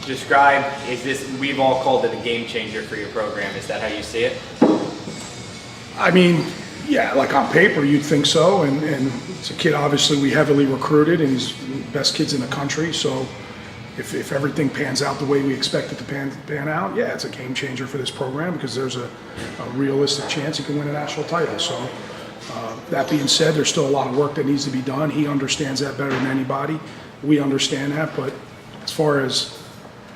describe, we've all called it a game changer for your program. Is that how you see it? I mean, yeah, like on paper you'd think so, and it's a kid obviously we heavily recruited, and he's one of the best kids in the country, so if everything pans out the way we expect it to pan out, yeah, it's a game changer for this program because there's a realistic chance he can win a national title. So that being said, there's still a lot of work that needs to be done. He understands that better than anybody. We understand that, but as far as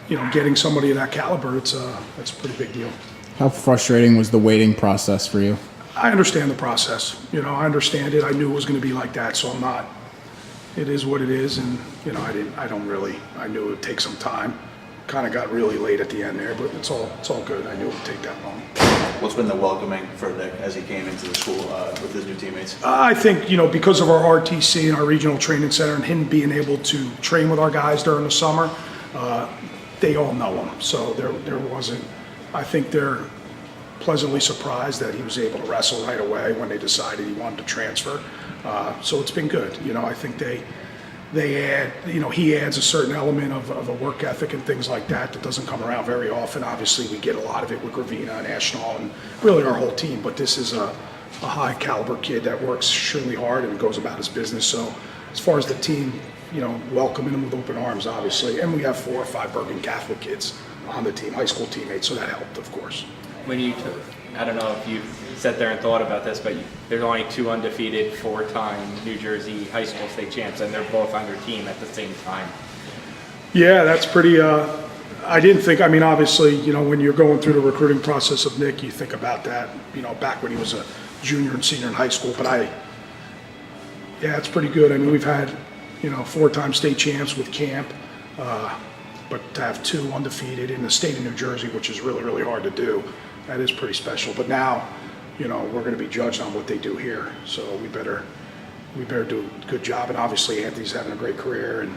getting somebody of that caliber, it's a pretty big deal. How frustrating was the waiting process for you? I understand the process. I understand it. I knew it was going to be like that, so I'm not. It is what it is, and I knew it would take some time. Kind of got really late at the end there, but it's all good. I knew it would take that long. What's been the welcoming for Nick as he came into the school with his new teammates? I think because of our RTC and our regional training center and him being able to train with our guys during the summer, they all know him. So there wasn't. I think they're pleasantly surprised that he was able to wrestle right away when they decided he wanted to transfer. So it's been good. I think they add, he adds a certain element of a work ethic and things like that doesn't come around very often. Obviously, we get a lot of it with Gravina and Ashnaw and really our whole team, but this is a high caliber kid that works extremely hard and goes about his business. So as far as the team, welcoming him with open arms, obviously, and we have 4 or 5 Bergen Catholic kids on the team, high school teammates, so that helped, of course. When I don't know if you've sat there and thought about this, but there's only 2 undefeated 4-time New Jersey high school state champs, and they're both on your team at the same time. Yeah, that's pretty. I didn't think. I mean, obviously, when you're going through the recruiting process of Nick, you think about that. Back when he was a junior and senior in high school. But yeah, it's pretty good. I mean, we've had 4-time state champs with camp, but to have 2 undefeated in the state of New Jersey, which is really, really hard to do. That is pretty special. But now, we're going to be judged on what they do here. So we better do a good job. And obviously, Anthony's having a great career,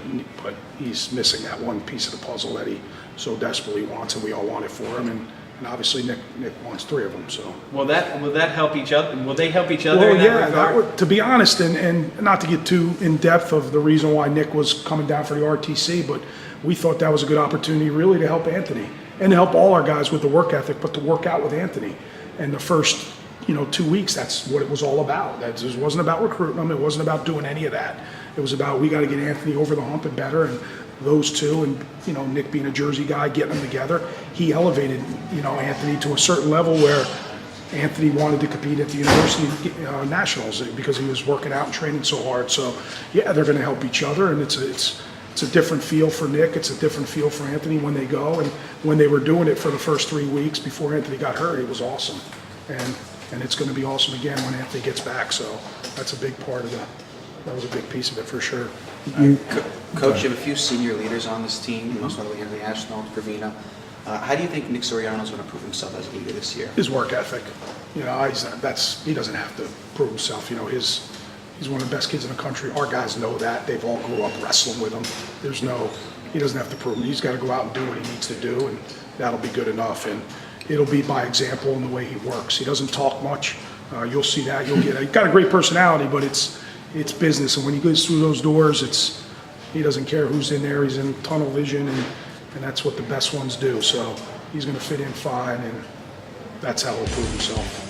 but he's missing that one piece of the puzzle that he so desperately wants, and we all want it for him. And obviously, Nick wants 3 of them. So will that help each other? Will they help each other? Well, in that regard? to be honest, and not to get too in depth of the reason why Nick was coming down for the RTC, but we thought that was a good opportunity really to help Anthony and to help all our guys with the work ethic, but to work out with Anthony. And the first 2 weeks, that's what it was all about. It wasn't about recruiting them. It wasn't about doing any of that. It was about we got to get Anthony over the hump and better. And those 2, and Nick being a Jersey guy, getting them together, he elevated Anthony to a certain level where Anthony wanted to compete at the university nationals because he was working out and training so hard. So yeah, they're going to help each other, and it's a different feel for Nick. It's a different feel for Anthony when they go, and when they were doing it for the first 3 weeks before Anthony got hurt, it was awesome, and it's going to be awesome again when Anthony gets back. So that's a big part of that was a big piece of it for sure. Coach, you have a few senior leaders on this team, most notably Anthony Ashnaw, Gravina. How do you think Nick Suriano is going to prove himself as a leader this year? His work ethic. He doesn't have to prove himself. He's one of the best kids in the country. Our guys know that. They've all grew up wrestling with him. He doesn't have to prove it. He's got to go out and do what he needs to do, and that'll be good enough. And it'll be by example in the way he works. He doesn't talk much. You'll see that. He's got a great personality, but it's business. And when he goes through those doors, he doesn't care who's in there. He's in tunnel vision, and that's what the best ones do. So he's going to fit in fine, and that's how he'll prove himself.